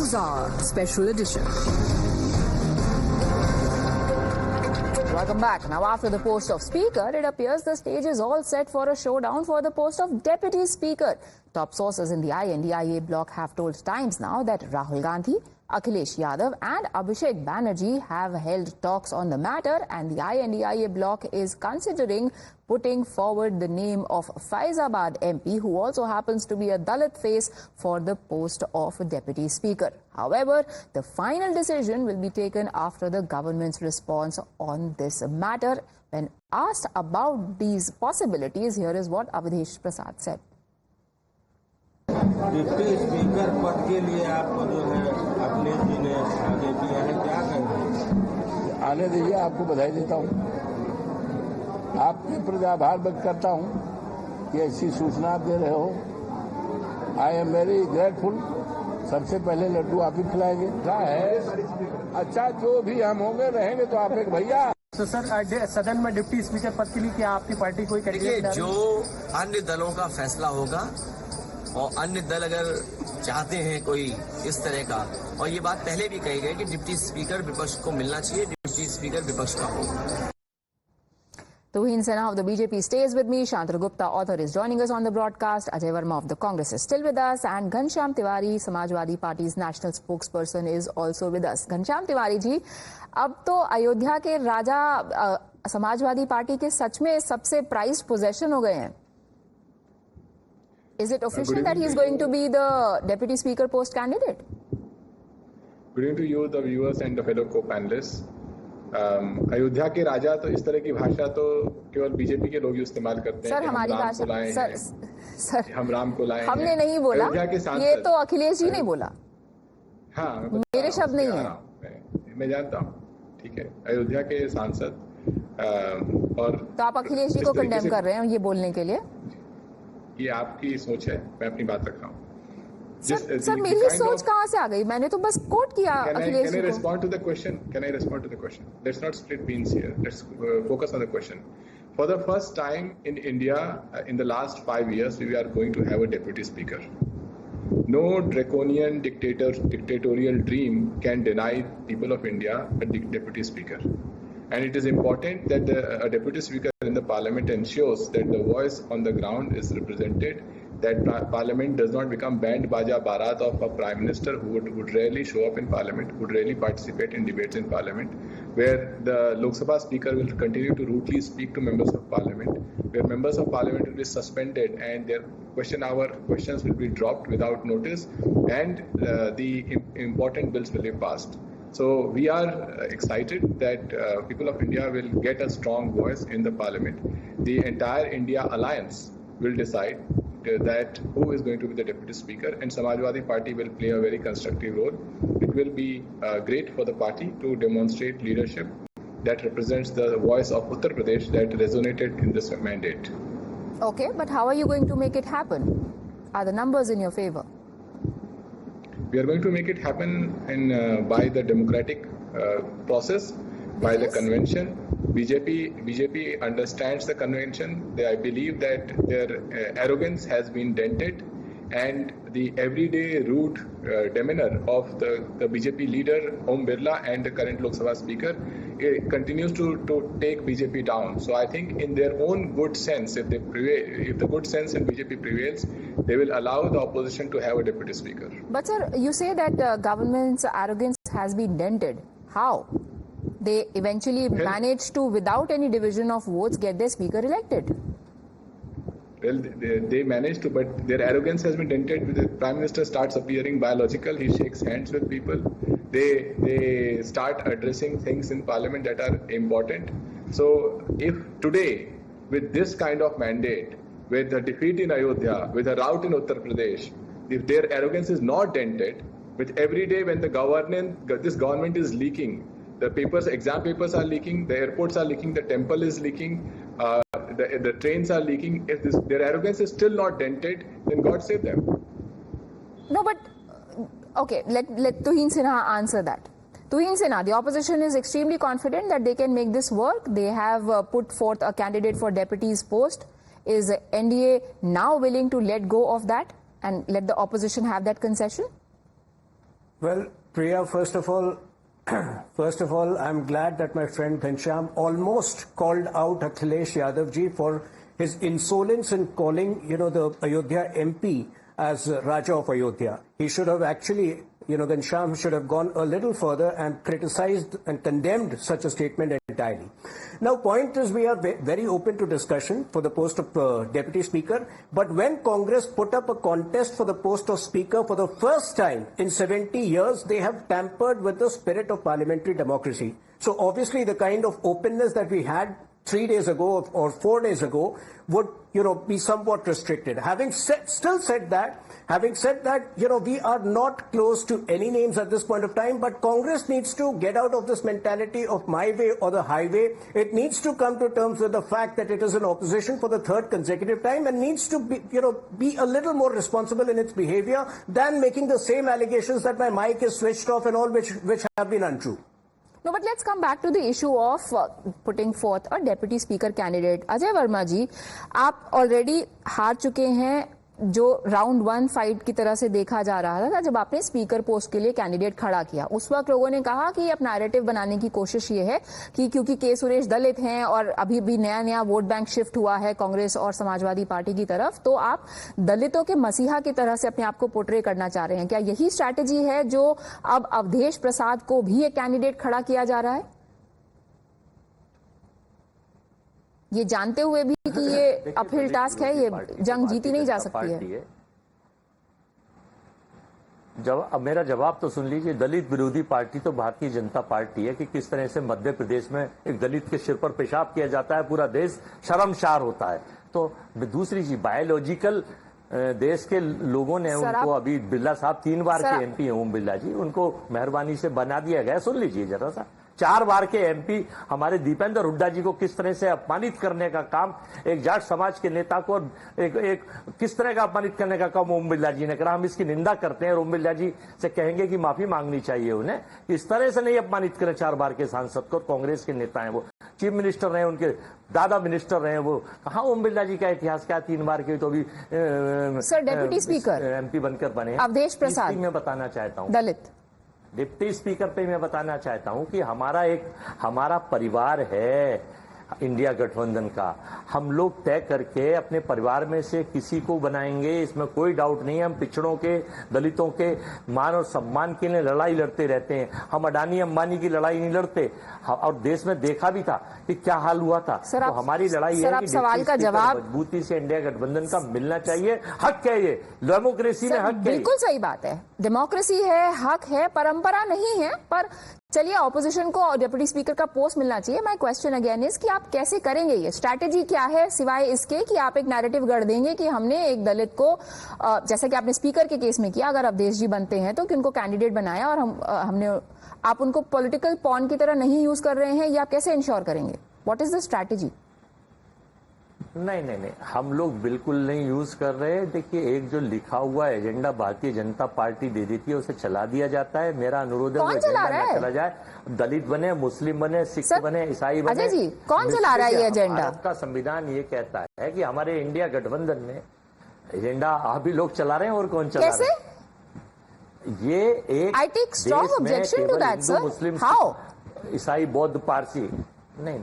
News Hour Special Edition. Welcome back. Now, after the post of Speaker, it appears the stage is all set for a showdown for the post of Deputy Speaker. Top sources in the INDIA bloc have told Times Now that Rahul Gandhi, Akhilesh Yadav and Abhishek Banerjee have held talks on the matter, and the INDIA bloc is considering putting forward the name of Faizabad MP, who also happens to be a Dalit face, for the post of Deputy Speaker. However, the final decision will be taken after the government's response on this matter. When asked about these possibilities, here is what Avadhesh Prasad said. Deputy speaker पद के लिए आपको जो है अखिलेश जी ने आगे दिया है, क्या कहेंगे? आने दीजिए, आपको बधाई देता हूँ, आपके प्रति आभार व्यक्त करता हूँ कि ऐसी सूचना आप दे रहे हो। I am very grateful. सबसे पहले लड्डू आप ही खिलाएंगे। क्या है अच्छा, जो भी हम होंगे रहेंगे तो आप एक भैया। तो सर, सदन में डिप्टी स्पीकर पद के लिए क्या आपकी पार्टी कोई देखिए, जो अन्य दलों का फैसला होगा और अन्य दल अगर चाहते हैं कोई इस तरह का, और ये बात पहले भी कही गई कि डिप्टी स्पीकर विपक्ष को मिलना चाहिए, डिप्टी स्पीकर विपक्ष का हो। Tuhin Sinha of the BJP stays with me. Shantanu Gupta, author, is joining us on the broadcast. Ajay Verma of the Congress is still with us, and Ghanshyam Tiwari, Samajwadi Party's national spokesperson, is also with us. Ghanshyam Tiwari ji, अब तो अयोध्या के राजा Samajwadi party के सच में सबसे prized possession हो गए हैं. Is it official that he is going to be the Deputy Speaker post candidate? Good evening to you, the viewers and the fellow co-panelists. Ayodhya के राजा तो इस तरह की भाषा तो केवल बीजेपी के लोग ही इस्तेमाल करते हैं। सर, हमारी भाषा सर हम राम को लाए, हमने नहीं बोला, ये तो अखिलेश जी ने बोला। हाँ, मेरे शब्द नहीं है। मैं जानता हूँ, ठीक है। अयोध्या के सांसद और तो आप अखिलेश जी को कंडेम कर रहे हैं ये बोलने के लिए? ये आपकी सोच है, मैं अपनी बात रख रहा हूँ। सर, मेरी सोच कहाँ से आ गई? मैंने तो बस कोट किया अखिलेश जी को। Can I respond to the question? Can I respond to the question? Let's not split beans here. Let's focus on the question. For the first time in India, in the last 5 years, we are going to have a deputy speaker. No draconian dictatorial dream can deny people of India a deputy speaker. And it is important that a deputy speaker in the parliament ensures that the voice on the ground is represented, that parliament does not become band baja barat of a prime minister who would rarely show up in parliament, would rarely participate in debates in parliament, where the Lok Sabha speaker will continue to rudely speak to members of parliament, where members of parliament will be suspended and their question hour questions will be dropped without notice, and the important bills will be passed. So we are excited that people of India will get a strong voice in the parliament. The entire India alliance will decide that who is going to be the deputy speaker, and Samajwadi Party will play a very constructive role. It will be great for the party to demonstrate leadership that represents the voice of Uttar Pradesh that resonated in this mandate. Okay, but how are you going to make it happen? Are the numbers in your favor? We are going to make it happen by the democratic process, by the convention. BJP understands the convention. I believe that their arrogance has been dented, and the everyday rude demeanor of the BJP leader Om Birla and the current Lok Sabha speaker continues to take BJP down. So I think in their own good sense, if the good sense in BJP prevails, they will allow the opposition to have a deputy speaker. But sir, you say that government's arrogance has been dented. How? They eventually managed to, without any division of votes, get their speaker elected. Well, they managed to, but their arrogance has been dented. The Prime Minister starts appearing biological. He shakes hands with people. They start addressing things in Parliament that are important. So if today, with this kind of mandate, with a defeat in Ayodhya, with a rout in Uttar Pradesh, if their arrogance is not dented, with every day when this government is leaking, the exam papers are leaking, the airports are leaking, the temple is leaking, the trains are leaking. If their arrogance is still not dented, then God save them. No, but okay, let Tuhin Sinha answer that. Tuhin Sinha, the opposition is extremely confident that they can make this work. They have put forth a candidate for deputy's post. Is NDA now willing to let go of that and let the opposition have that concession? Well, Priya, first of all, I'm glad that my friend Ghanshyam almost called out Akhilesh Yadav ji for his insolence in calling, the Ayodhya MP as Raja of Ayodhya. He should have actually, Ghanshyam should have gone a little further and criticized and condemned such a statement entirely. Now, point is, we are very open to discussion for the post of Deputy Speaker, but when Congress put up a contest for the post of Speaker for the first time in 70 years, they have tampered with the spirit of parliamentary democracy. So obviously the kind of openness that we had 3 days ago or 4 days ago would, be somewhat restricted. Having said that, we are not close to any names at this point of time, but Congress needs to get out of this mentality of my way or the highway. It needs to come to terms with the fact that it is in opposition for the third consecutive time and needs to be a little more responsible in its behavior than making the same allegations that my mic is switched off and all which have been untrue. No, but let's come back to the issue of putting forth a deputy speaker candidate. Ajay Verma ji, आप already हार चुके हैं जो round 1 fight की तरह से देखा जा रहा था जब आपने स्पीकर पोस्ट के लिए कैंडिडेट खड़ा किया। उस वक्त लोगों ने कहा कि अब नैरेटिव बनाने की कोशिश ये है कि क्योंकि के सुरेश दलित हैं और अभी भी नया वोट बैंक शिफ्ट हुआ है कांग्रेस और समाजवादी पार्टी की तरफ, तो आप दलितों के मसीहा की तरह से अपने आप को पोर्ट्रे करना चाह रहे हैं। क्या यही स्ट्रैटेजी है जो अब अवधेश प्रसाद को भी एक कैंडिडेट खड़ा किया जा रहा है, ये जानते हुए भी कि ये अपहिल टास्क है, ये जंग जीती नहीं जा सकती है? अब मेरा जवाब तो सुन लीजिए। दलित विरोधी पार्टी तो भारतीय जनता पार्टी है कि किस तरह से मध्य प्रदेश में एक दलित के सिर पर पेशाब किया जाता है, पूरा देश शर्मसार होता है। तो दूसरी चीज, बायोलॉजिकल देश के लोगों ने उनको, अभी बिरला साहब 3 बार के एमपी हैं, ओम बिरला जी, उनको मेहरबानी से बना दिया गया। सुन लीजिए जरा सा, 4 बार के एमपी हमारे दीपेंद्र हुड्डा जी को किस तरह से अपमानित करने का काम एक जाट समाज के नेता को एक किस तरह का अपमानित करने का काम ओम बिरला जी ने करा। हम इसकी निंदा करते हैं और ओम बिरला जी से कहेंगे कि माफी मांगनी चाहिए उन्हें। इस तरह से नहीं अपमानित करें 4 बार के सांसद को। कांग्रेस के नेता हैं, वो चीफ मिनिस्टर रहे, उनके दादा मिनिस्टर रहे, वो कहा ओम बिरला जी का इतिहास क्या, 3 बार के तो अभी सर डेप्यूटी स्पीकर एमपी बनकर बने। अवधेश प्रसाद, मैं बताना चाहता हूँ दलित डिप्टी स्पीकर पे मैं बताना चाहता हूं कि हमारा परिवार है इंडिया गठबंधन का। हम लोग तय करके अपने परिवार में से किसी को बनाएंगे, इसमें कोई डाउट नहीं है। हम पिछड़ों के, दलितों के मान और सम्मान के लिए लड़ाई लड़ते रहते हैं। हम अडानी अंबानी की लड़ाई नहीं लड़ते, और देश में देखा भी था कि क्या हाल हुआ था। तो हमारी लड़ाई है कि सवाल का जवाब मजबूती से इंडिया गठबंधन का मिलना चाहिए। हक है, ये डेमोक्रेसी में हक है। बिल्कुल सही बात है, डेमोक्रेसी है, हक है, परंपरा नहीं है। पर चलिए, ऑपोजिशन को डिप्टी स्पीकर का पोस्ट मिलना चाहिए। माय क्वेश्चन अगेन इज कि आप कैसे करेंगे ये? स्ट्रैटेजी क्या है सिवाय इसके कि आप एक नैरेटिव गढ़ देंगे कि हमने एक दलित को, जैसा कि आपने स्पीकर के केस में किया, अगर अवधेश जी बनते हैं तो कि उनको कैंडिडेट बनाया और हमने, आप उनको पॉलिटिकल पॉन की तरह नहीं यूज कर रहे हैं, ये आप कैसे इंश्योर करेंगे? What is the strategy? नहीं, हम लोग बिल्कुल नहीं यूज कर रहे। देखिए, एक जो लिखा हुआ एजेंडा भारतीय जनता पार्टी दे देती है उसे चला दिया जाता है। मेरा अनुरोध है कौन चला रहा है? चला जाए, दलित बने, मुस्लिम बने, सिख बने, ईसाई बने। अजय जी, कौन चला रहा है ये एजेंडा? भारत का संविधान ये कहता है कि हमारे इंडिया गठबंधन में एजेंडा आप भी लोग चला रहे हैं। और कौन चला रहे हैं? ये एक I take strong objection to that, sir. Muslim, How? ईसाई, बौद्ध, पारसी, नहीं,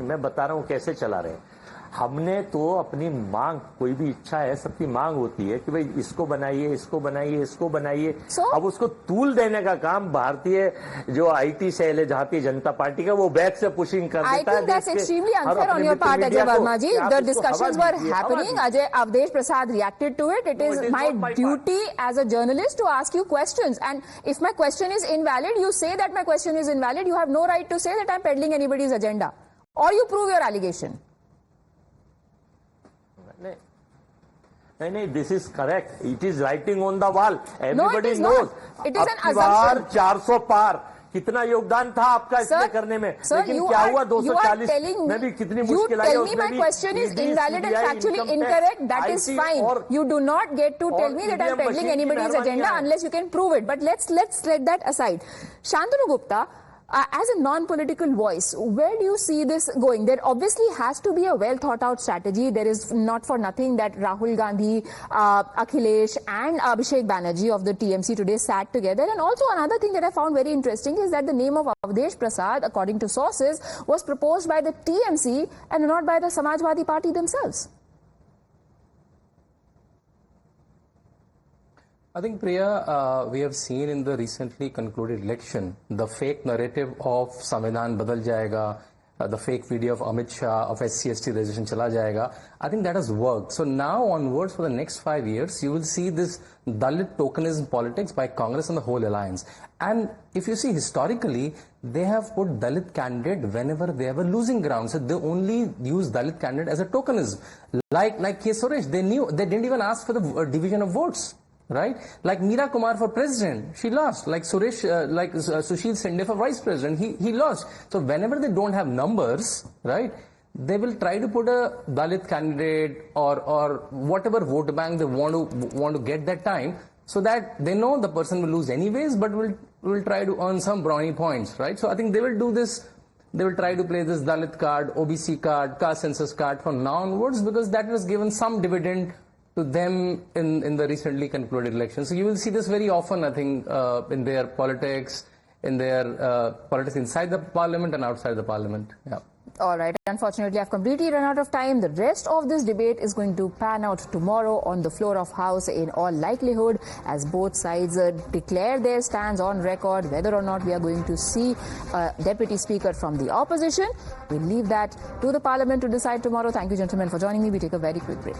मैं बता रहा हूँ कैसे चला रहे हैं। हमने तो अपनी मांग, कोई भी इच्छा है, सबकी मांग होती है कि भाई इसको बनाइए, इसको बनाइए, इसको बनाइए। अब उसको तूल देने का काम भारतीय जो आईटी सेल है भारतीय जनता पार्टी का, वो बैक से पुशिंग कर देता है। I think that's extremely unfair on your part, Ajay Verma ji. The discussions were happening. Ajay, Avdesh Prasad reacted to it. It is my duty as a journalist to ask you questions. And if my question is invalid, you say that my question is invalid. You have no right to say that I'm peddling anybody's agenda. Or you prove your allegation. नहीं, this is correct. It is writing on the wall, everybody knows. It is an assumption. 400 पार, कितना योगदान था आपका इसमें करने में, लेकिन क्या हुआ 240 में भी कितनी मुश्किल आई। My question is invalid and factually incorrect. That is fine. You do not get to tell me that I'm peddling anybody's agenda unless you can prove it. But let's let that aside. Shantanu Gupta, As a non-political voice, where do you see this going? There obviously has to be a well-thought-out strategy. There is not for nothing that Rahul Gandhi, Akhilesh and Abhishek Banerjee of the TMC today sat together. And also another thing that I found very interesting is that the name of Avdesh Prasad, according to sources, was proposed by the TMC and not by the Samajwadi Party themselves. I think, Priya, we have seen in the recently concluded election the fake narrative of Samvidhan Badal Jayega, the fake video of Amit Shah of SC/ST reservation Chala Jayega. I think that has worked. So now onwards for the next 5 years, you will see this Dalit tokenism politics by Congress and the whole alliance. And if you see historically, they have put Dalit candidate whenever they were losing ground. So they only use Dalit candidate as a tokenism. Like K. Suresh, they didn't even ask for the division of votes. Right? Like Meera Kumar for president, she lost. Like Sushil Sende for vice president, he lost. So whenever they don't have numbers, right, they will try to put a Dalit candidate or whatever vote bank they want to get that time, so that they know the person will lose anyways, but will try to earn some brownie points, right? So I think they will do this. They will try to play this Dalit card, OBC card, caste census card from now onwards, because that was given some dividend to them in the recently concluded election. So you will see this very often, I think, in their politics, politics inside the parliament and outside the parliament. Yeah. All right. Unfortunately, I've completely run out of time. The rest of this debate is going to pan out tomorrow on the floor of House in all likelihood, as both sides declare their stands on record, whether or not we are going to see a deputy speaker from the opposition. We'll leave that to the parliament to decide tomorrow. Thank you, gentlemen, for joining me. We take a very quick break.